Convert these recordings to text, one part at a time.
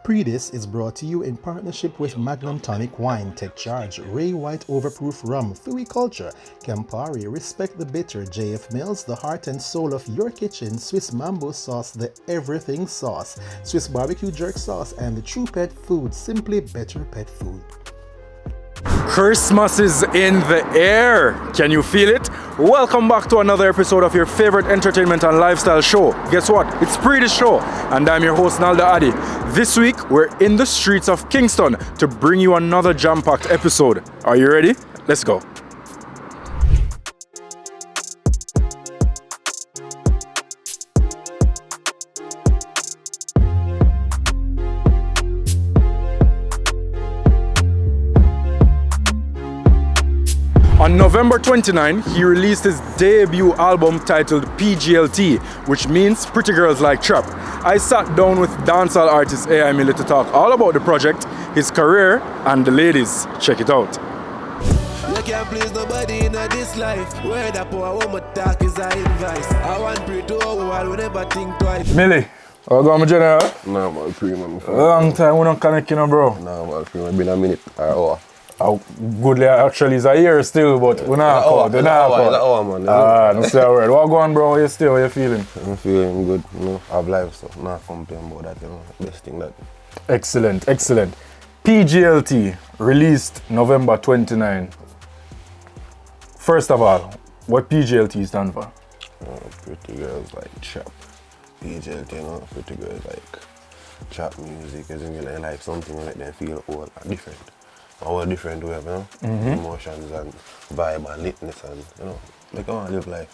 Pree Dis is brought to you in partnership with Magnum Tonic Wine, Take Charge, Ray White Overproof Rum, Fui Culture, Campari, Respect the Bitter, JF Mills, the heart and soul of your kitchen, Swiss Mambo Sauce, the Everything Sauce, Swiss Barbecue Jerk Sauce, and the True Pet Food, Simply Better Pet Food. Christmas is in the air. Can you feel it? Welcome back to another episode of your favorite entertainment and lifestyle show. Guess what? It's Pree Dis show, and I'm your host Naldo Addi. This week, we're in the streets of Kingston to bring you another jam-packed episode. Are you ready? Let's go. On November 29, he released his debut album titled PGLT, which means Pretty Girls Like Trap. I sat down with dancehall artist AI Miller to talk all about the project, his career, and the ladies. Check it out. You can't please nobody in this life. Where that poor woman talk is a advice. I want Pree to a world we never think twice. Millie, how go my general? Nah, man, Pree, man. Long time we don't connect, you know, bro. Nah, man, Pree, man, been a minute or hour. Oh, goodly actually is a year still, but we're not out. We're not out. It's an hour, man. No say a word. What go on, bro? How you still? How you feeling? I'm feeling good, you know. I have life, so not complain about that, you know. Best thing that. Excellent, excellent. PGLT released November 29. First of all, what PGLT stand for? Pretty girls like trap. PGLT, you know, pretty girls like trap music, isn't it? Like something that make them feel all different. All different way, you know, emotions and vibe and litness and, you know, make I want to live life.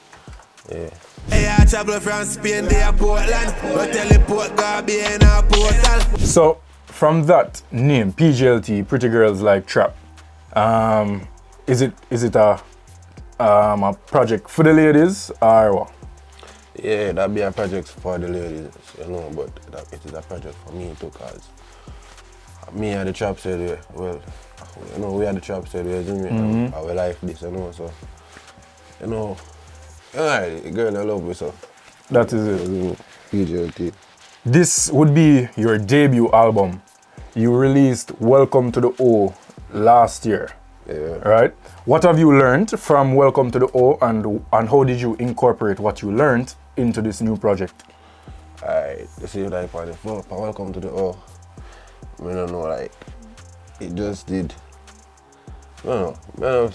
Yeah. Hey, I travel from Spain, they are Portland, but teleport got be in a portal. So, from that name, PGLT, Pretty Girls Like Trap, is it a project for the ladies or what? Yeah, that be a project for the ladies, you know, but it is a project for me too, cause me and the trap said, well, you know, we had the trap said, and our life this, you know, so, you know, the girl I love me, so. That is it. PGLT. This would be your debut album. You released Welcome to the O last year, right? What have you learned from Welcome to the O, and how did you incorporate what you learned into this new project? Alright, this is like for Welcome to the O. I don't know, like, it just did. I don't know,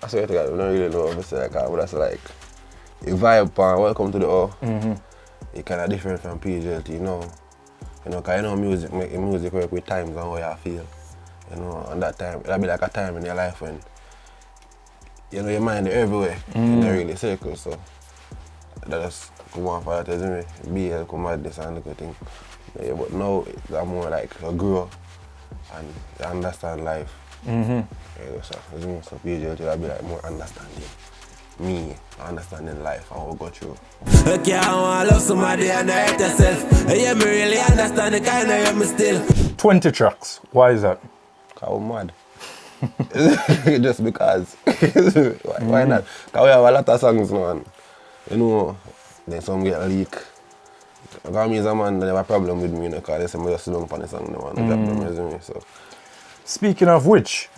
I swear to God, I don't really know what to say, but that's like, the vibe on Welcome to the O, it's kind of different from PGLT, you know. You know, because you know music work with times and how you feel. You know, and that time, it'll be like a time in your life when, you know, your mind is everywhere, in the really circle, so that just come on for that, isn't it? BL come at this and look thing. Yeah, but now it's more like you grow and you understand life. Yeah, so PGLT will be like more understanding me, understanding life and what go through. Okay, I want to love somebody and hurt yourself. Yeah, me really understand the kind of you me still. 20 tracks, why is that? Because I'm mad. Just because. Why not? Because we have a lot of songs now and, you know, then some get leak. Because me as a man, they have a problem with me, you know, because they say I just sit down on the song now and drop them resume, so. Speaking of which,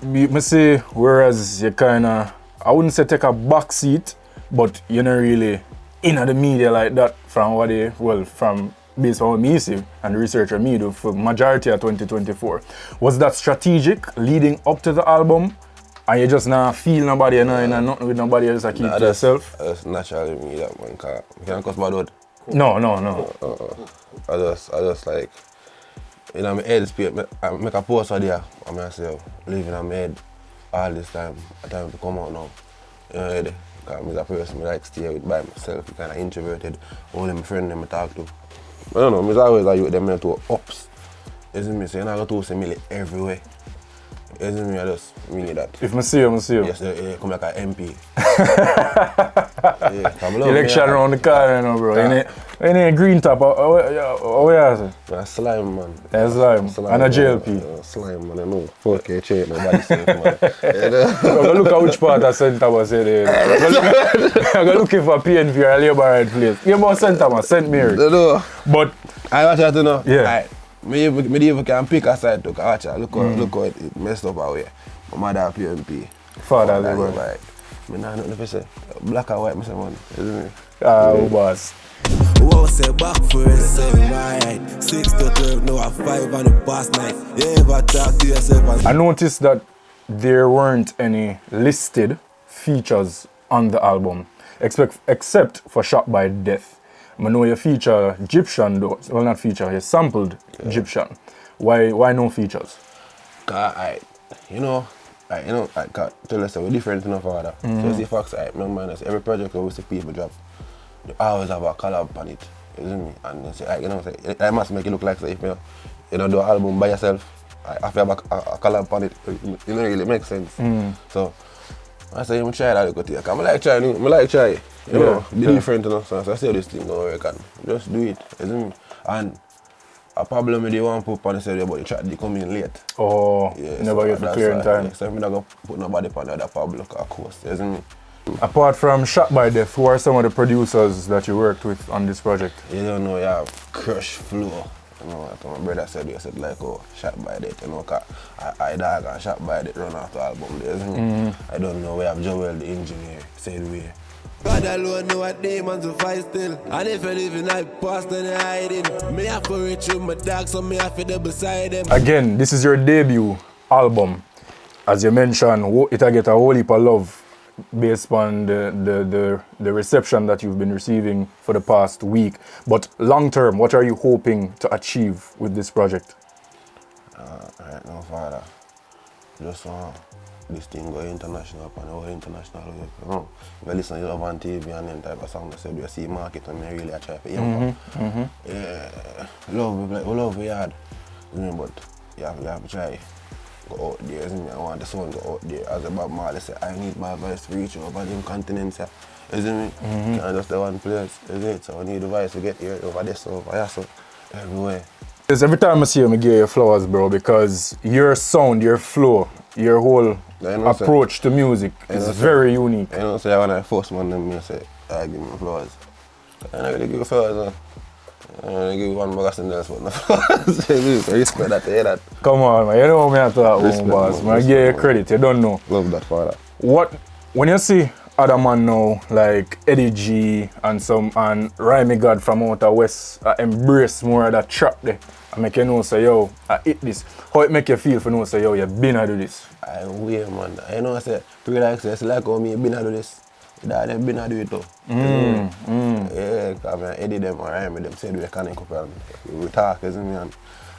me say, whereas you kinda, I wouldn't say take a back seat, but you're not really in the media like that from what they, well, from based on what me see and the research I me do for majority of 2024. Was that strategic leading up to the album? And you just not feel nobody, you know, you're not nothing with nobody, you just keep to yourself? That's naturally me, that man, because you can't cuss bad word. No. I just like, you know, my head space, I make a post out there of myself, living in my head all this time, a time to come out now. You know, because I'm a person, I like stay by myself, kind of introverted, only my friend them I talk to. I don't know, I always like with them to ups. Isn't me, so you're not going to see me everywhere. Isn't me, I just mean that. If I see you, I see you. Yes, yeah, come like an MP. Election around the car, you know, bro. Any green top, how you say? That's slime, man. That's slime. And a JLP. Slime, man, I know. 4K check, nobody safe, man. I'm look at which part of Center was there. I'm looking for PNV or a labor right place. You about Center, man, St. Mary. No. But I want you to know. Yeah. Right. Me even can pick a side to catch her. Look how it messed up away. My mother PMP. Father liver. Like, me nah nothing to say. Black or white, me say man. Isn't it? Boss. Whoa, say back for it, say right. 6 to 12, no, 5 on the past night. You ever talk to yourself? I noticed that there weren't any listed features on the album, except for Shot by Death. I know you feature Egyptian though, well not feature, you sampled Egyptian. Why no features? Cause I can't tell us that we're different enough for that. So see facts, no minus. Every project we see people drop, they always have a collab on it. Isn't me? And they say, I must make it look like so if you do an album by yourself, I have to have a collab on it. You know, really makes sense. So I say, I'm try that good thing. I like try. You know, be different enough. So I say this thing gonna work and just do it. Isn't me? And a problem with the one put on the side about the track, they come in late. Oh, yeah, never so get to clear in time. Yeah, so I'm not gonna put nobody on the other problem, of course, isn't me? Apart from Shot by Death, who are some of the producers that you worked with on this project? You don't know, you have Crush Flow. You know what my brother said, he said like, oh, Shot by Death, you know, cause I dog and Shot by Death run after album there, isn't me? I don't know, we have Joel the engineer, said we. God alone know what demons will fight still. And if you live in that past then you hiding. Me have to reach with my dog, so me have to be beside them. Again, this is your debut album. As you mentioned, it'll get a whole heap of love based on the reception that you've been receiving for the past week. But long term, what are you hoping to achieve with this project? Right now, Father, just this thing go international and all international. You know, if you listen to Love on TV and then type of song, they say you see market and they really try for you. Yeah, love we had. But you have to try go out there, isn't it? I want the sound go out there. As a Bob Marley say, I need my voice to reach over them continents, isn't it? Can't just the one place, isn't it? So I need the voice to get here over this, over here, so everywhere. Because every time I see you, I give you flowers, bro, because your sound, your flow, your whole approach to music is very unique. I don't say when I first man them, I say, I give me flowers. I don't really give you flowers, I don't give you one magazine else, but no flowers. I respect that, hear that. Come on, man, you know me at that, boss. I give you credit, you don't know. Love that, Father. When you see other man now, like Eddie G and Rhyme God from Outer West, embrace more of that trap there. I make you know, say, yo, I hit this. How it make you feel for know, say, yo, you been to do this? I weird, man. I know, I say, Pree Dis, it's like how me been to do this. That them been to do it too. Yeah, because I Eddie them or Rhyme them, say, we can't couple and we talk, isn't me? And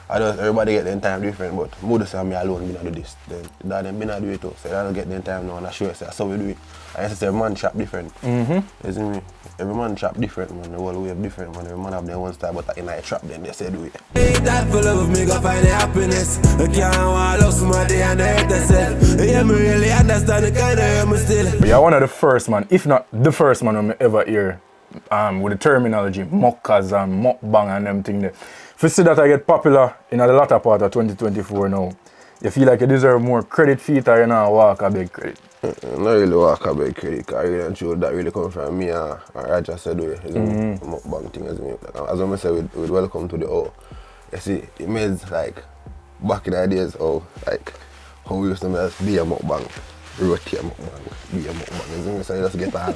I don't, everybody get their time different, but more say me alone been to do this. Then that them been to do it too. So I don't get their time now and I show you, say, that's how we do it. I used to say every man trap different. Isn't me? Every man trap different, man. The whole way of different, man. Every man have their own style, but in a trap then they say do it. That for love me go find the happiness. I can't want love somebody and hurt herself. Yeah, me really understand the kind of hurt me still. But you're one of the first man, if not the first man I ever hear with the terminology muckers and mukbang and them thing there. If you see that I get popular in the latter part of 2024 now, you feel like you deserve more credit for it or you not walk a big credit? Not really walk a big credit, because I really don't sure that really come from me and Raja said it. It's a mukbang thing, isn't it? As I say, with welcome to the O. You see, it means like back in the days how we used to be a mukbang, rotate a mukbang, be a mukbang, isn't it? So you just get all.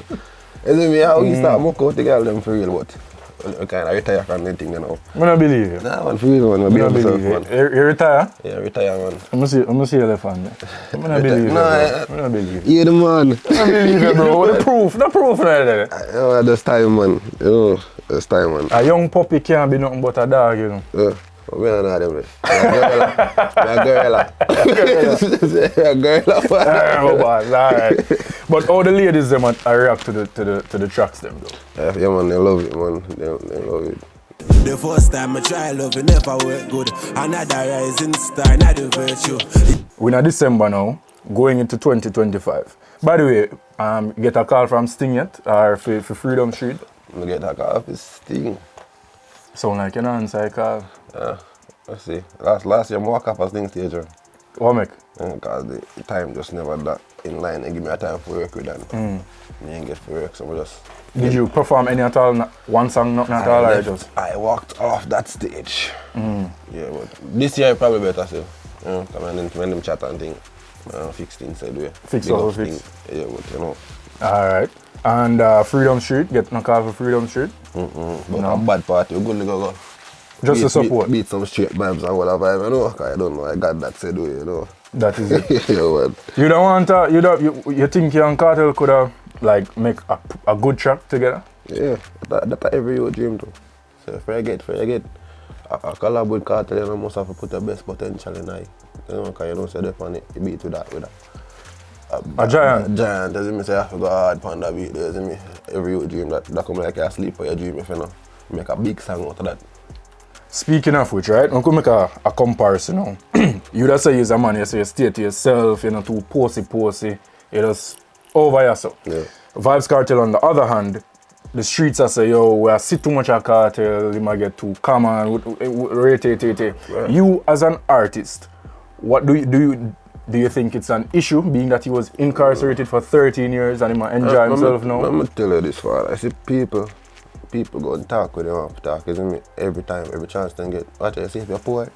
Isn't it? How you start muck out the girl them for real, but I kind of retire from the thing, you know. I don't believe you. Nah, man, for real, man. I don't believe you. You retire? Yeah, retire, man. I'm gonna see you left hand there. I don't believe you, bro. I don't believe you. You're the man. I don't believe you, bro. The proof there. Oh, that's time, man. You know, that's time, man. A young puppy can't be nothing but a dog, you know. Yeah. We don't know them. A girl. Alright. But how the ladies them react to the tracks them though? Yeah, man, they love it, man. They love it. The first time I try love, it never work good. Another rising star, not the virtue. We're in December now, going into 2025. By the way, get a call from Sting yet? Or for Freedom Street? I get a call for Sting. Sound like an answer call. Yeah, let's see. Last year I walk up a Sting stage. What make? Because the time just never that in line and give me a time for work with them. Me ain't get for work, so I just... Did you perform any at all? One song, nothing at all? Or just? I walked off that stage. Yeah, but this year probably better still. You know, because when them chat and things, fix things, so do it. Fix all fix. Yeah, but you know. Alright. And Freedom Street, get no call for Freedom Street? But no. A bad party, we're good to go. Just to support? Beat some straight vibes and whatever, you know, because I don't know, I got that said way, you know. That is it. Yeah, man. You don't want you think you and Kartel could have like make a good track together? Yeah, that's every youth dream too. So forget. A collab with Kartel, you must have to put the best potential in it. You know, because you don't say that on it, you beat with that. A giant. A giant, as me say, I have to go hard on that beat, you see me? Every youth dream that come like a sleep for your dream if you know. Make a big song out of that. Speaking of which, right, I could make a comparison now. You just say you're a man, you say you stay to yourself, you're not too posy, you just over yourself. Yeah. Vybz Kartel on the other hand, the streets are say, yo, we see too much of Kartel, you might get too common, rate. Right. You as an artist, what do you think it's an issue, being that he was incarcerated for 13 years and he might enjoy himself now? Let me tell you this, father. I see people go and talk with them, talk, isn't me? Every time, every chance they get. Watch it, see if you're poor,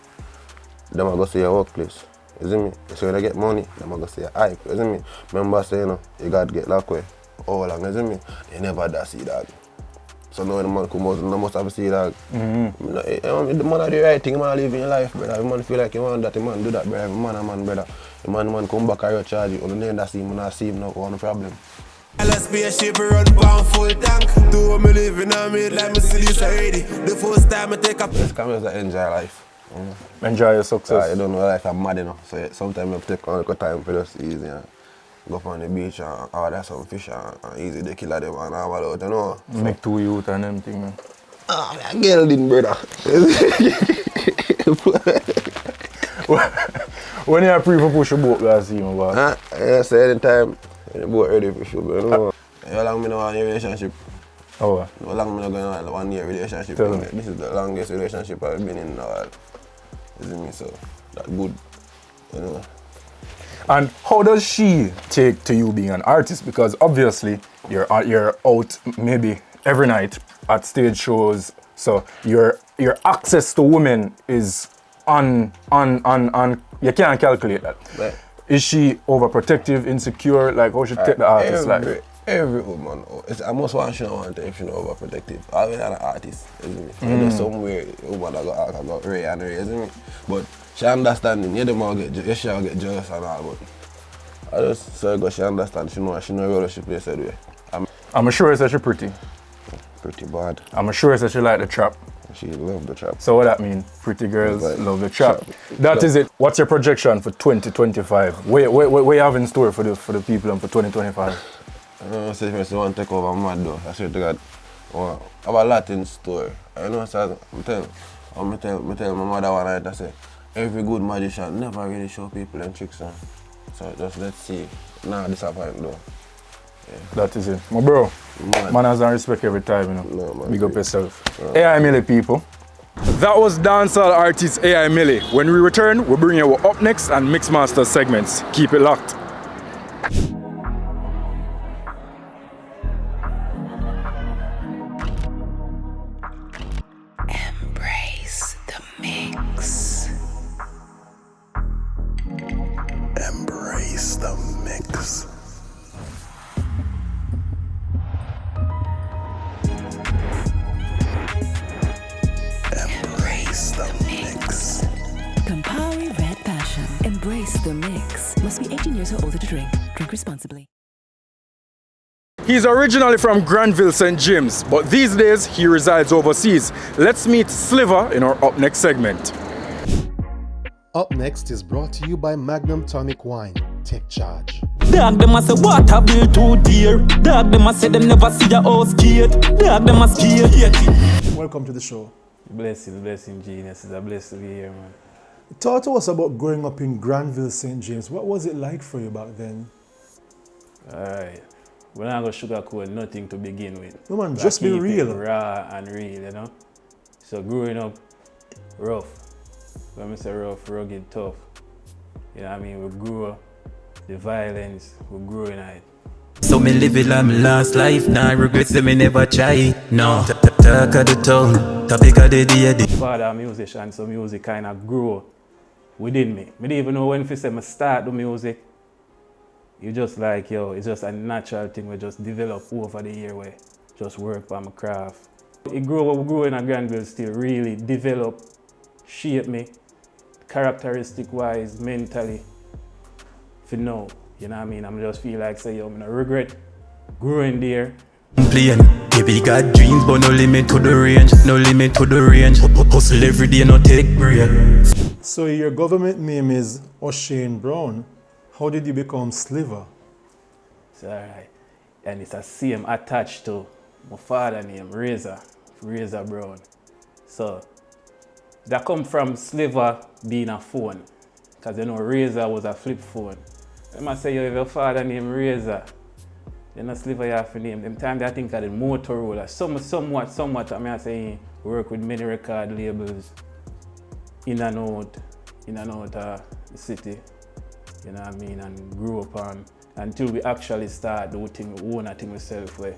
them are go see your workplace, isn't me? So when they get money, them are go see your hype, isn't me? Remember say, you know, you got to get locked away. All along, isn't me? You never da see that. So now the man come out, you must have see that. The man do the right thing, man live in your life, brother. The man feel like you want that, the man do that, brother. The man, brother. The man come back and you charge you. On the name that see him, not see him, no problem. Let's be a ship run pound full tank. Do me living on me like me see this already. The first time I take up. Just come here to enjoy life. Enjoy your success. You don't know life is mad enough. So sometimes you take on a time for just easy and go on the beach and order some fish and easy the killer them and all out, you know. So. Make 2 youth and everything, man. Ah, girl didn't, brother. When you pre for push a boat last year, man? Yeah, so anytime. The boat ready for sure, but you know. How long me know in a relationship? Oh. How long me know going on 1 year relationship? This is the longest relationship I've been in in a while. You see me, so that's good, you know. And how does she take to you being an artist? Because obviously you're out maybe every night at stage shows, so your access to women is on you can't calculate that. Right. Is she overprotective, insecure? Like how should take the artist like? Every woman, I must want she don't want to if she not overprotective. Always an artist, isn't it? There's somewhere woman that got Ray and Ray, isn't it? But she understanding, yeah, she'll get jealous and all, but I just say she understand, she know really she plays that way. I'm sure that she's pretty. Pretty bad. I'm sure that she like the trap. She love the trap. So what that mean? Pretty girls love the trap. That is it. What's your projection for 2025? What you have in store for the people and for 2025? I don't say if you want to take over mad though. I swear to God. I have a lot in store. I know, so I tell my mother one night, I say, every good magician never really show people them tricks. So just let's see. Nah, disappoint though. Yeah. That is it. My bro, man has respect every time, you know. No, man, big up yourself. AI Millie, people. That was dancehall artist AI Millie. When we return, we'll bring you up next and Mixmaster segments. Keep it locked. Embrace the mix. Embrace the mix. Campari Red Passion. Embrace the mix. Must be 18 years or older to drink. Drink responsibly. He's originally from Granville, St. James, but these days he resides overseas. Let's meet Sliva in our Up Next segment. Up Next is brought to you by Magnum Tonic Wine. Take charge. Dog them a say water bill too dear. Dog them a say them never see your house gate. Dog them a scared. Welcome to the show. Blessing, genius. It's a blessing to be here, man. Talk to us about growing up in Granville, St. James. What was it like for you back then? Alright. We're not going to sugarcoat nothing to begin with. No man, just be real. Raw and real, you know. So growing up, rough. When I say rough, rugged, tough. You know what I mean? We grew the violence, we grew in it. So me live it like my last life. Nah, regrets that me never try. No, talk of the town, topic of the day. Father a musician, so music kind of grew within me. I didn't even know when to say I start the music. You just like, yo, it's just a natural thing we just develop over the year where just work on my craft. It grew in a Granville still really develop, shape me, characteristic wise, mentally, for now. You know what I mean? I'm just feel like say, yo, I'm not regret growing there. Playing, baby got dreams, but no limit to the range, no limit to the range. Hustle every day, no take break. So your government name is O'Shane Brown. How did you become Sliva? It's alright. And it's a same attached to my father's name, Razor Brown. So that come from Sliva being a phone. Because you know Razor was a flip phone. I must say, yo, if your father named Razor, then a Sliva you have to name. Them time I think of the Motorola. Somewhat, I mean I say work with many record labels in and out the city. You know what I mean? And grew up on until we actually start doing thing, we own a thing myself where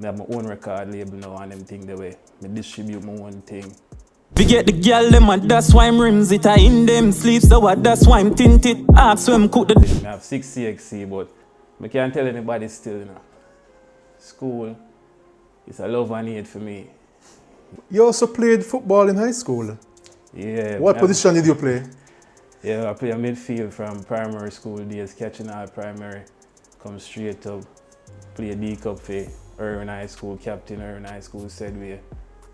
I have my own record label now and them thing the way. I distribute my own thing. We get the girl them and that's why I'm rims it. I in them sleeves, so that's why I'm tinted. Ask them cook the. I have 6 CXC, but I can't tell anybody still, you know. School is a love and hate for me. You also played football in high school. Yeah. What position did you play? Yeah, I play a midfield from primary school days, catching all primary, come straight up, play D-Cup for Irvine High School, captain Irvine High School, said we.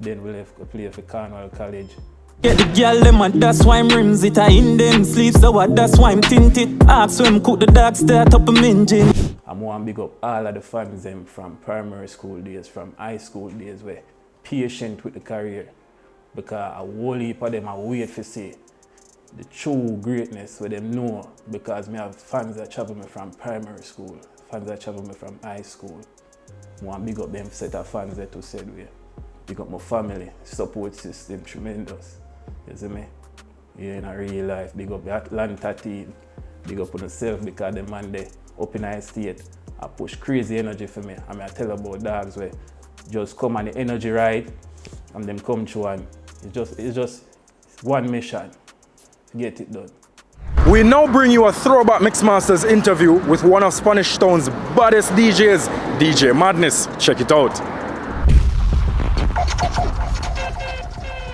Then we left to play for Cornwall College. Get the girl them and that's why I'm rims it. I in them sleeves, so that's why I'm tinted. Ask them cook the dog start up a engine. I want to big up all of the fans them from primary school days, from high school days, where patient with the career. Because a whole heap of them are wait to see the true greatness where them know. Because me have fans that travel me from primary school, fans that travel me from high school. I want to big up them set of fans that to said way. Big up my family, support system, tremendous. You see me? Yeah, in a real life. Big up the Atlanta team. Big up on yourself because the man there up in high state. I push crazy energy for me. I tell about dogs where just come on the energy ride and them come through and it's just one mission to get it done. We now bring you a throwback Mixmasters interview with one of Spanish Town's baddest DJs, DJ Madness. Check it out.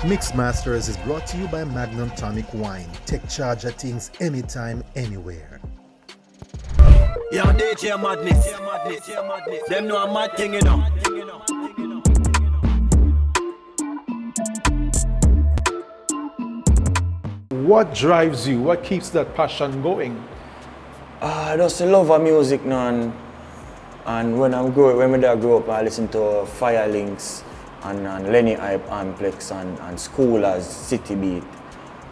Mixmasters is brought to you by Magnum Tonic Wine. Take charge of things anytime, anywhere. Yo, DJ Madness. Them know a mad thing, you know. What drives you? What keeps that passion going? Just the love of music now, and when my dad grew up, I listened to Fire Links and Lenny Hype Amplex and Schoolers City Beat.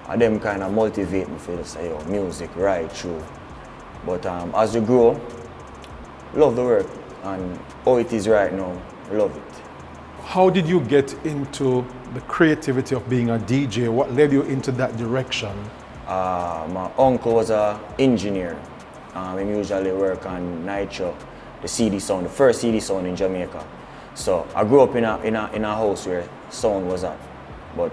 And them kind of motivate me to say, yo, music right through. But as you grow, love the work, and how it is right now, love it. How did you get into the creativity of being a DJ? What led you into that direction? My uncle was an engineer. He usually work on Nitro, the CD sound, the first CD sound in Jamaica. So I grew up in a house where sound was at. But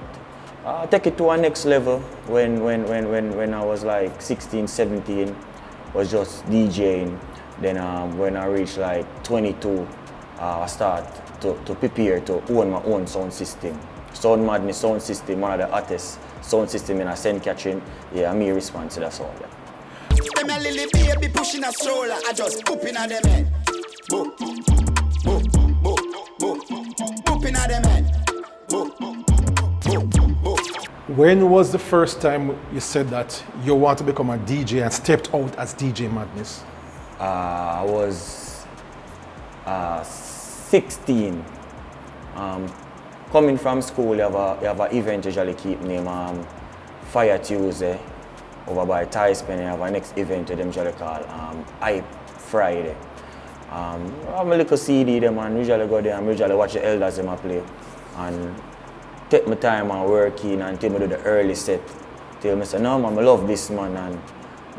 I take it to a next level when I was like 16, 17, was just DJing. Then when I reached like 22, I started to prepare to own my own sound system. Sound Madness sound system, one of the hottest sound system in a St. Catherine. Yeah, me respond to that sound. Yeah. Them a little baby pushing a stroller, I just pooping at them head. Boop, boop, boop, boop, pooping at them head. Boop, boop, boop. When was the first time you said that you want to become a DJ and stepped out as DJ Madness? I was 16. Coming from school, you have an event usually keep named Fire Tuesday. Over by Thai Penny, you have a next event to them usually call Hype Friday. I have a little CD them and usually go there and usually watch the elders them play. And take my time and working until I do the early set. Till I say, no man, I love this man, and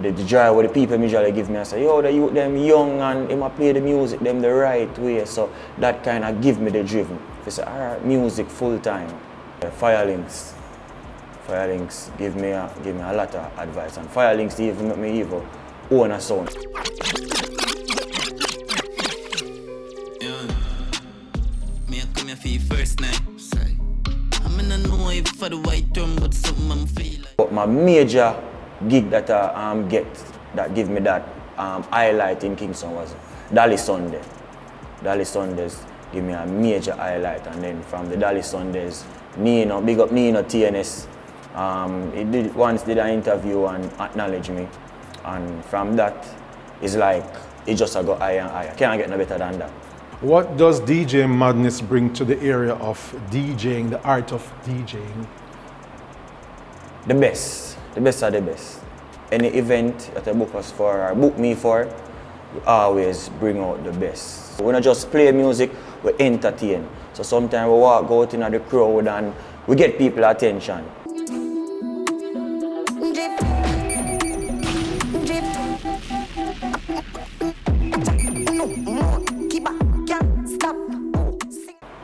the joy what the people usually give me. I say, yo, the youth them young and they play the music them the right way. So that kind of give me the driven. I say, all right, music full time. Firelinks give me a lot of advice, and Firelinks even make me even own a sound. Me come here for your first night. I'm in a know if for the white term, but something I'm feel like. But my major gig that I get that give me that highlight in Kingston was Dolly Sunday. Dolly Sundays give me a major highlight, and then from the Dolly Sundays, Nino, big up Nino TNS. He once did an interview and acknowledged me, and from that, it's like it just got higher and higher. Can't get no better than that. What does DJ Madness bring to the area of DJing, the art of DJing? The best of the best. Any event that they book us for or book me for, we always bring out the best. We don't just play music, we entertain. So sometimes we walk out in the crowd and we get people's attention.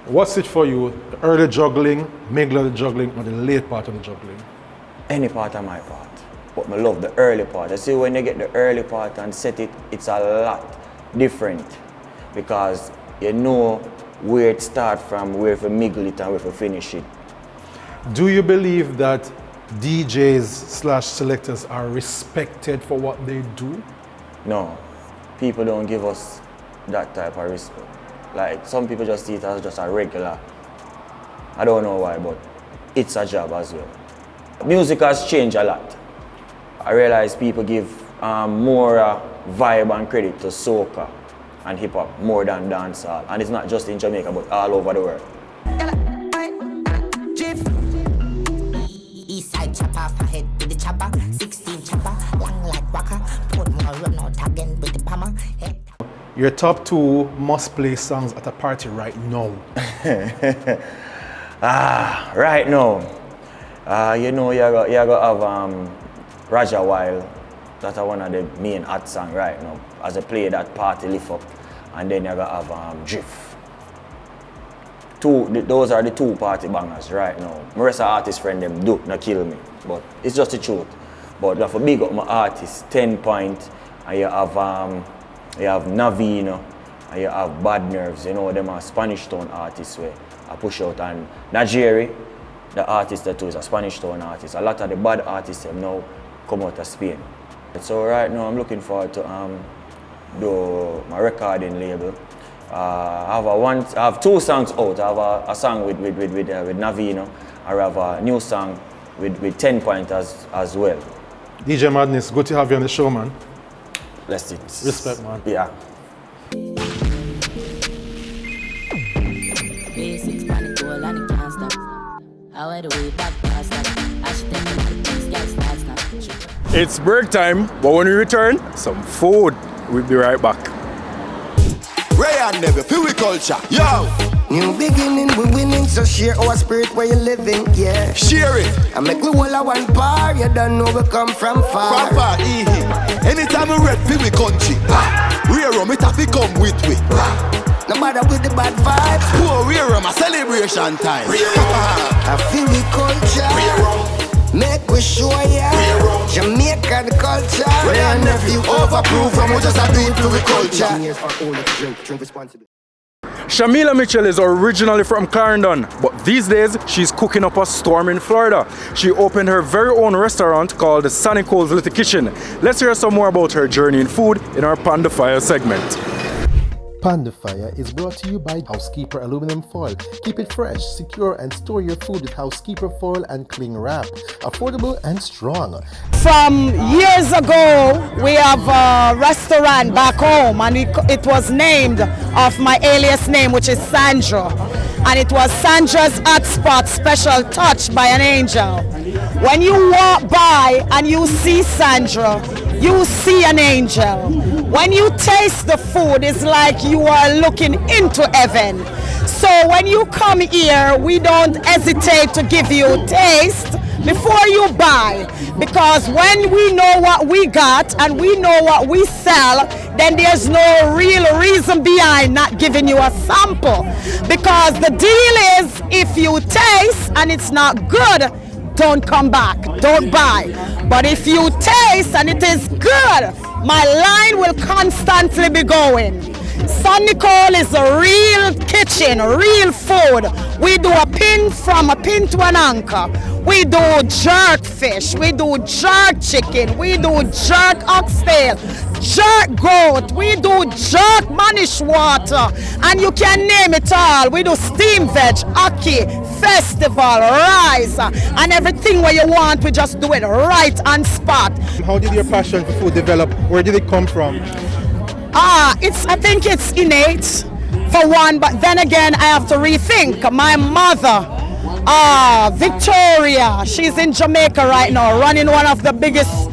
What's it for you, the early juggling, middle of the juggling, or the late part of the juggling? Any part of my part, but I love the early part. I see when you get the early part and set it, it's a lot different because you know where it starts from, where to middle it and where to finish it. Do you believe that DJs/selectors are respected for what they do? No, people don't give us that type of respect. Like, some people just see it as just a regular. I don't know why, but it's a job as well. Music has changed a lot. I realize people give more vibe and credit to soca and hip hop more than dancehall. And it's not just in Jamaica, but all over the world. Eastside chopper, head to the chopper, 16 chopper, long like waka, put more run out again with the hammer. Your top two must play songs at a party right now. Right now. You know, you got have Raja Wild. That's one of the main hot songs right now. As I play that party lift up. And then you got have Drift. Those are the two party bangers right now. My rest of artist friend them do not kill me. But it's just the truth. But if I big up my artist, 10 Point, and you have Navino, and you have Bad Nerves, you know, them are Spanish Town artists where I push out. And Najeri, the artist that too is a Spanish Town artist. A lot of the bad artists them now come out of Spain. So right now I'm looking forward to do my recording label. I have two songs out. I have a song with Navino. I have a new song with 10 Point as well. DJ Madness, good to have you on the show, man. Bless it. Respect, man. Yeah. Basics, panic, goal, and it can't stop. I wear the way back past that. I should take the things, guys, now. It's break time, but when we return, some food. We'll be right back. Ray and Never, feel we culture, yo! New beginning, we winning, so share our spirit where you living, yeah. Share it! I make we all a one par, you don't know we come from far. From far, anytime we red, feel we country. Rear rum, it have to come with we. No matter with the bad vibes. Poor rear rum, a celebration time. I feel we culture. Make we show ya Jamaican culture. Ray and Nephew overproof from we just a do it to the culture. Drink responsibly. Shameala Mitchell is originally from Clarendon, but these days she's cooking up a storm in Florida. She opened her very own restaurant called Sannicoles Little Kitchen. Let's hear some more about her journey in food in our PAN Di Fyah segment. PAN Di Fyah is brought to you by Housekeeper Aluminum Foil. Keep it fresh, secure, and store your food with Housekeeper Foil and Cling Wrap. Affordable and strong. From years ago, we have a restaurant back home, and it was named of my alias name, which is Sandra. And it was Sandra's Hot Spot Special Touch by an Angel. When you walk by and you see Sandra, you see an angel. When you taste the food, it's like you are looking into heaven. So when you come here, we don't hesitate to give you taste before you buy, because when we know what we got and we know what we sell, then there's no real reason behind not giving you a sample. Because the deal is, if you taste and it's not good, don't come back, don't buy. But if you taste and it is good, my line will constantly be going. Sannicoles is a real kitchen, real food. We do a pin from a pin to an anchor. We do jerk fish, we do jerk chicken, we do jerk oxtail, jerk goat, we do jerk manish water, and you can name it all. We do steam veg, ackee, festival, rice, and everything where you want, we just do it right on spot. How did your passion for food develop? Where did it come from? I think it's innate for one, but then again I have to rethink. My mother, Victoria, she's in Jamaica right now, running one of the biggest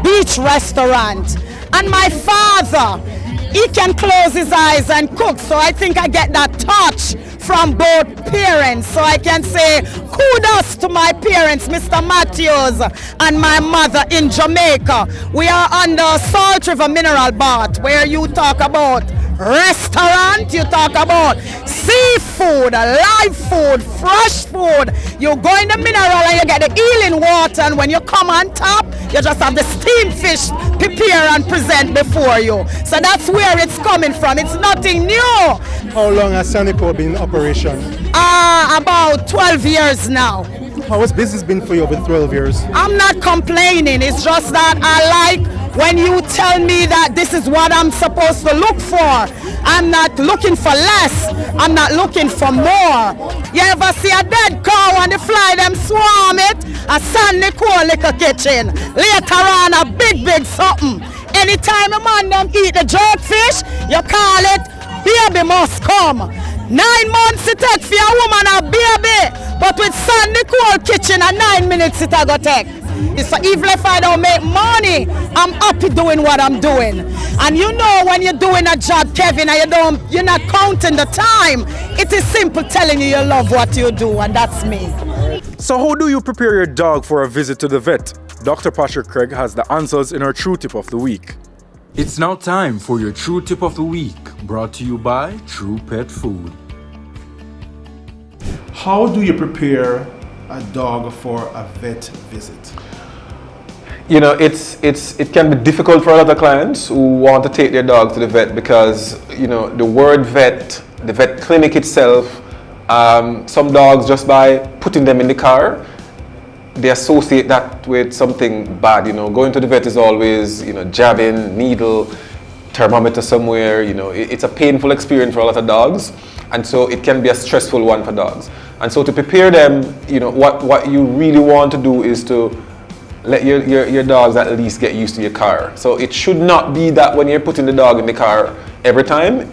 beach restaurants. And my father, he can close his eyes and cook, so I think I get that touch from both parents. So I can say kudos to my parents, Mr. Matthews and my mother in Jamaica. We are under Salt River Mineral Bath, where you talk about restaurant, you talk about seafood, live food, fresh food. You go in the mineral and you get the healing water, and when you come on top, you just have the steamed fish prepare and present before you. So that's where it's coming from. It's nothing new. How long has Sannicoles been in operation? About 12 years now. How has business been for you over 12 years? I'm not complaining. It's just that I like when you tell me that this is what I'm supposed to look for. I'm not looking for less. I'm not looking for more. You ever see a dead cow and the fly them swarm it? A Sannicoles little kitchen. Later on a big something. Anytime a man them eat the jerk fish, you call it baby must come. 9 months it take for a woman a baby, but with Sannicoles kitchen a 9 minutes it a go take. So even if I don't make money, I'm happy doing what I'm doing. And you know when you're doing a job, Kevin, and you're not counting the time, it is simple telling you love what you do, and that's me. So how do you prepare your dog for a visit to the vet? Dr. Patrick Craig has the answers in our True Tip of the Week. It's now time for your True Tip of the Week, brought to you by True Pet Food. How do you prepare a dog for a vet visit? You know, it can be difficult for a lot of clients who want to take their dog to the vet because, you know, the word vet, the vet clinic itself, some dogs, just by putting them in the car, they associate that with something bad. You know, going to the vet is always, you know, jabbing, needle, thermometer somewhere. You know, it's a painful experience for a lot of dogs, and so it can be a stressful one for dogs. And so to prepare them, you know, what you really want to do is to let your dogs at least get used to your car. So it should not be that when you're putting the dog in the car every time,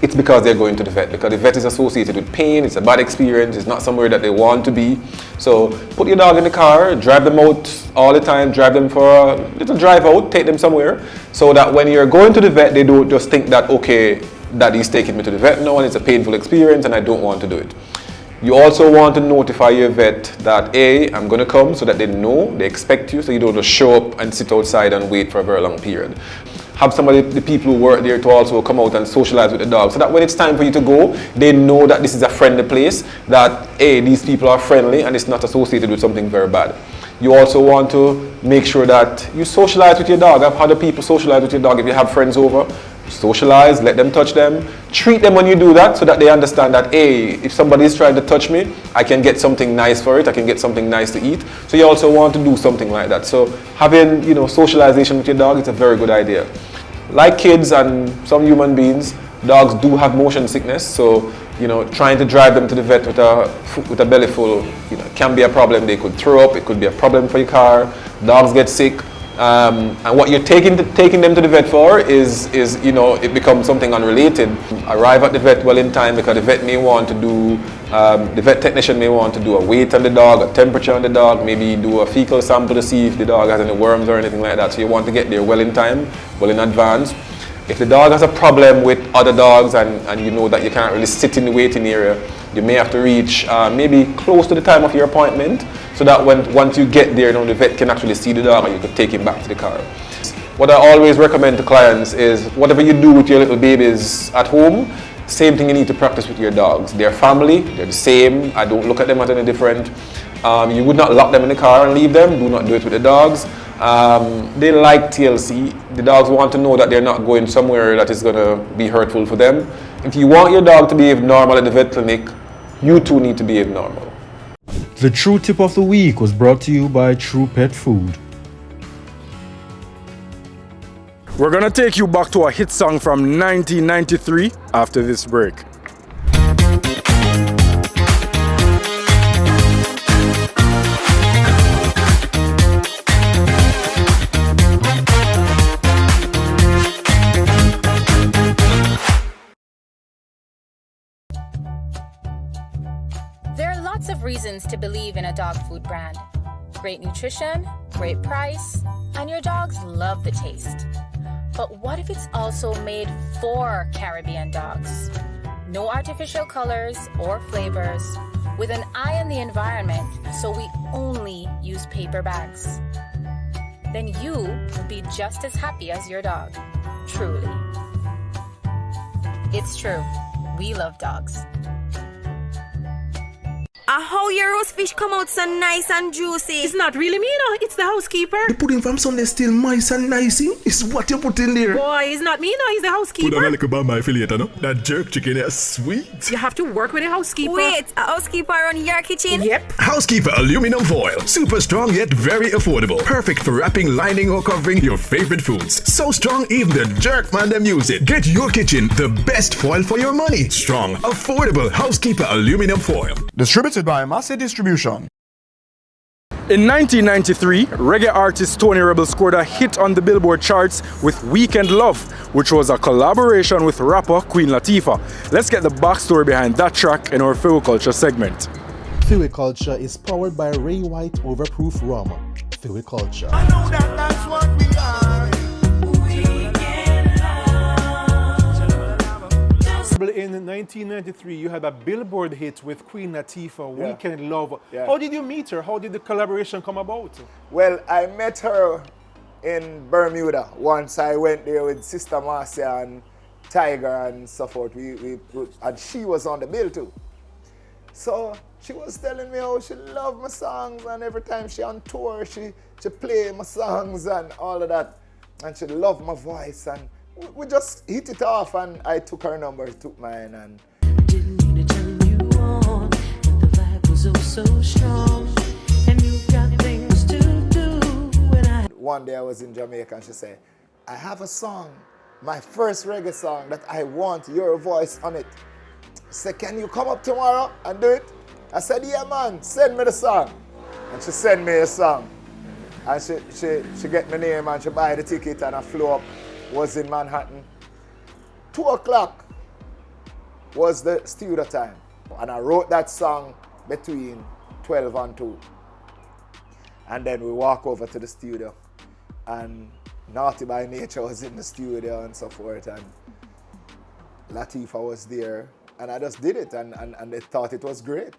it's because they're going to the vet, because the vet is associated with pain, it's a bad experience, it's not somewhere that they want to be. So put your dog in the car, drive them out all the time, drive them for a little drive out, take them somewhere, so that when you're going to the vet, they don't just think that, okay, daddy's taking me to the vet now and it's a painful experience and I don't want to do it. You also want to notify your vet that, A, I'm going to come, so that they know, they expect you, so you don't just show up and sit outside and wait for a very long period. Have somebody, the people who work there, to also come out and socialize with the dog, so that when it's time for you to go, they know that this is a friendly place, that, A, these people are friendly and it's not associated with something very bad. You also want to make sure that you socialize with your dog. Have other people socialize with your dog. If you have friends over, socialize, let them touch them. Treat them when you do that, so that they understand that, hey, if somebody is trying to touch me, I can get something nice for it, I can get something nice to eat. So you also want to do something like that. So having, you know, socialization with your dog is a very good idea. Like kids and some human beings, dogs do have motion sickness, so, you know, trying to drive them to the vet with a belly full, you know, can be a problem. They could throw up, it could be a problem for your car, dogs get sick. And what you're taking them to the vet for is, you know, it becomes something unrelated. Arrive at the vet well in time, because the vet may want to do, the vet technician may want to do a weight on the dog, a temperature on the dog, maybe do a fecal sample to see if the dog has any worms or anything like that. So you want to get there well in time, well in advance. If the dog has a problem with other dogs and you know that you can't really sit in the waiting area, You may have to reach maybe close to the time of your appointment, so that once you get there, the vet can actually see the dog and you can take him back to the car. What I always recommend to clients is whatever you do with your little babies at home, same thing you need to practice with your dogs. They're family, they're the same. I don't look at them as any different. You would not lock them in the car and leave them. Do not do it with the dogs. They like TLC. The dogs want to know that they're not going somewhere that is going to be hurtful for them. If you want your dog to behave normal at the vet clinic, you too need to behave normal. The True Tip of the Week was brought to you by True Pet Food. We're gonna take you back to a hit song from 1993 after this break. There are lots of reasons to believe in a dog food brand. Great nutrition, great price, and your dogs love the taste. But what if it's also made for Caribbean dogs? No artificial colors or flavors, with an eye on the environment, so we only use paper bags. Then you will be just as happy as your dog, truly. It's true, we love dogs. How your roast fish come out so nice and juicy? It's not really me, no. It's the housekeeper. The pudding from Sunday still moist and nice. It's what you put in there. Boy, it's not me, no. It's the housekeeper. Put on a little bamboo affiliate, no? That jerk chicken is sweet. You have to work with a housekeeper. Wait, a housekeeper on your kitchen? Yep. Housekeeper aluminum foil. Super strong yet very affordable. Perfect for wrapping, lining or covering your favorite foods. So strong even the jerk man them use it. Get your kitchen the best foil for your money. Strong, affordable Housekeeper aluminum foil. Distributed by Massey Distribution. In 1993, reggae artist Tony Rebel scored a hit on the Billboard charts with Weekend Love, which was a collaboration with rapper Queen Latifah. Let's get the backstory behind that track in our Philly Culture segment. Philly Culture is powered by Ray White Overproof Rum. Philly Culture. I know that that's what we are. In 1993, you had a Billboard hit with Queen Latifah, Weekend Love. Yeah. How did you meet her? How did the collaboration come about? Well, I met her in Bermuda. Once I went there with Sister Marcia and Tiger and so forth. And she was on the bill too. So she was telling me how she loved my songs, and every time she on tour, she play my songs and all of that. And she loved my voice, and we just hit it off, and I took her number, took mine, and didn't need to turn you on, but the vibe was oh so strong, and you got things to do. When one day I was in Jamaica, and she said, I have a song, my first reggae song, that I want your voice on it. She said, can you come up tomorrow and do it? I said, yeah man, send me the song. And she sent me a song. And she get my name and she buy the ticket, and I flew up. Was in Manhattan. 2 o'clock was the studio time. And I wrote that song between 12 and 2. And then we walk over to the studio, and Naughty by Nature was in the studio and so forth, and Latifah was there, and I just did it, and they thought it was great.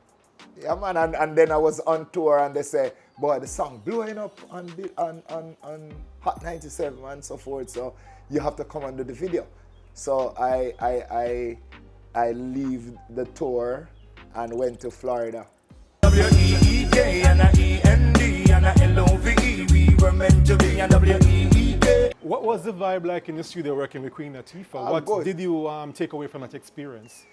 Yeah man, and then I was on tour, and they say, boy, the song blowing up on Hot 97 and so forth, so you have to come and do the video. So I leave the tour and went to Florida. W-E-E-K and a E-N-D and a L-O-V-E. We were meant to be a W-E-E-K. What was the vibe like in the studio working with Queen Latifah? What good. did you take away from that experience?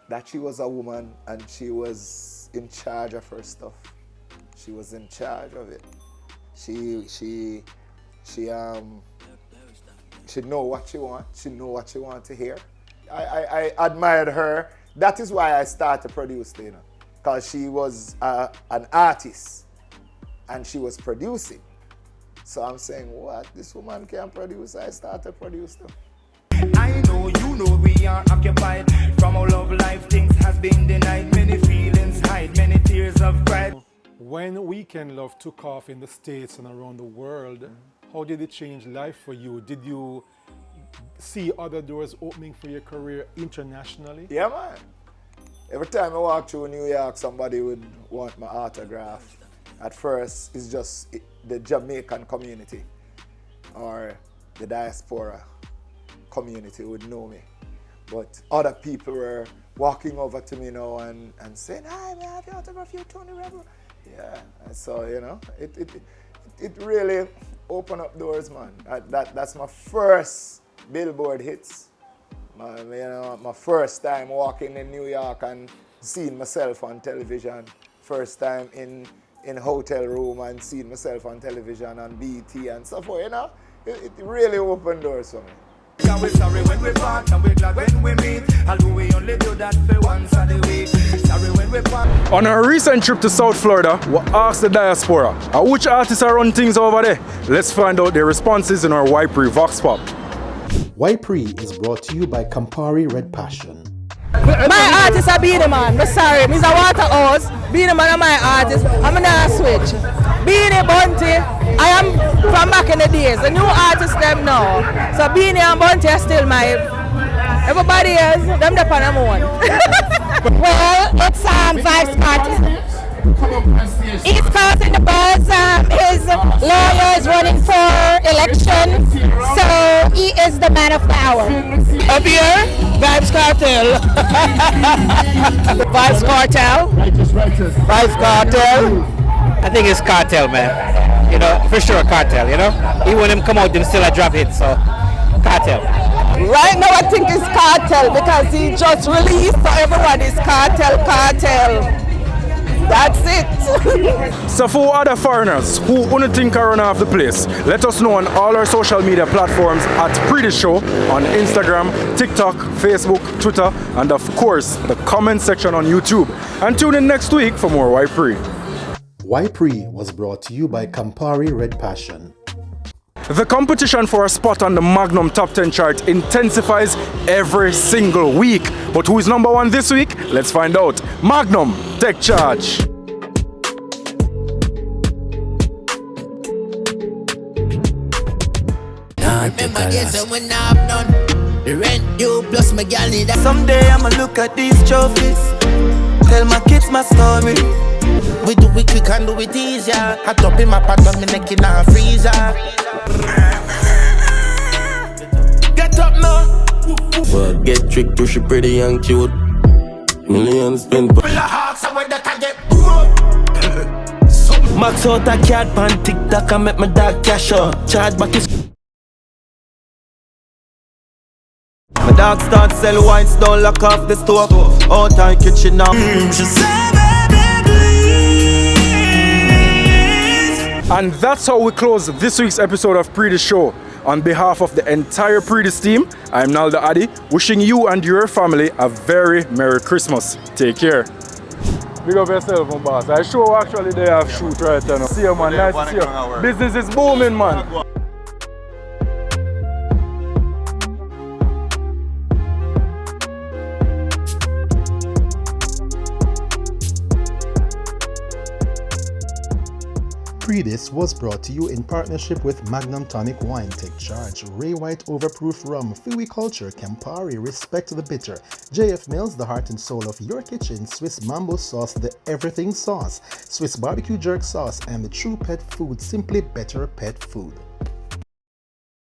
That she was a woman, and she was in charge of her stuff. She was in charge of it. She know what she wants. She know what she wants to hear. I admired her. That is why I started producing, you know, because she was an artist and she was producing. So I'm saying, what? This woman can produce? I started producing. I know you know we are occupied. From our love life, things has been denied. Many feelings hide, many tears of pride. When Weekend Love took off in the States and around the world, how did it change life for you? Did you see other doors opening for your career internationally? Yeah, man. Every time I walk through New York, somebody would want my autograph. At first, it's just the Jamaican community or the diaspora community would know me. But other people were walking over to me now and saying, "Hi, may I have your autograph, you Tony Rebel?" Yeah, and so, you know, it really opened up doors, man. That's my first Billboard hits. My first time walking in New York and seeing myself on television. First time in a hotel room and seeing myself on television on BT and so forth, you know. It really opened doors for me. We're sorry when we part and we're glad when we meet. Although we only do that for once a week. Sorry when we part. On our recent trip to South Florida, we asked the diaspora, which artists are running things over there? Let's find out their responses in our Why Pree Vox Pop. Why Pree is brought to you by Campari Red Passion. My artist are Beenie Man. I'm sorry, Mr. Waterhouse. Beenie Man are my artist. I'm gonna switch. Beenie Bunty, I am from back in the days. The new artists them now. So Beenie and Bunty are still my. Everybody else, them the pan one. Well, it's Vybz Kartel. He's causing the buzz. His lawyer is running for election, so he is the man of the hour. Up here, Vybz Kartel. Vybz Kartel. Vybz Kartel. I think it's Kartel, man. You know, for sure Kartel, you know? Even when him come out, them still a drop hit, so Kartel. Right now I think it's Kartel because he just released, so everyone is Kartel. That's it. So for other foreigners who only think are run off the place, let us know on all our social media platforms at Pree Dis Show on Instagram, TikTok, Facebook, Twitter, and of course the comment section on YouTube. And tune in next week for more Why Pree. Why Pree was brought to you by Campari Red Passion. The competition for a spot on the Magnum Top 10 chart intensifies every single week. But who is number one this week? Let's find out. Magnum, take charge. Remember this when I've done the rent due plus my gal need that. Someday I'ma look at these trophies, tell my kids my story. We do it quick and do it easier. I top in my pot but me neck in a freezer. Get up now. Well, get tricked to she pretty and cute. Millions spent. Pull a hawks away that I get. Max out a cat pan TikTok and make my dog cash out. Charge back his. My dog start sell wines, don't lock off the stove. Out our kitchen now. She say, baby, please. And that's how we close this week's episode of Pree Dis Show. On behalf of the entire Pree Dis team, I'm Naldo Addi, wishing you and your family a very Merry Christmas. Take care. Big up yourself, my boss. I show actually they have shoot right now. See you, man. Nice to see you. Business is booming, man. Pree Dis was brought to you in partnership with Magnum Tonic Wine, Take Charge, Ray White Overproof Rum, Fiwi Culture, Campari, Respect the Bitter, JF Mills, the heart and soul of your kitchen, Swiss Mambo Sauce, the Everything Sauce, Swiss Barbecue Jerk Sauce, and the True Pet Food, Simply Better Pet Food.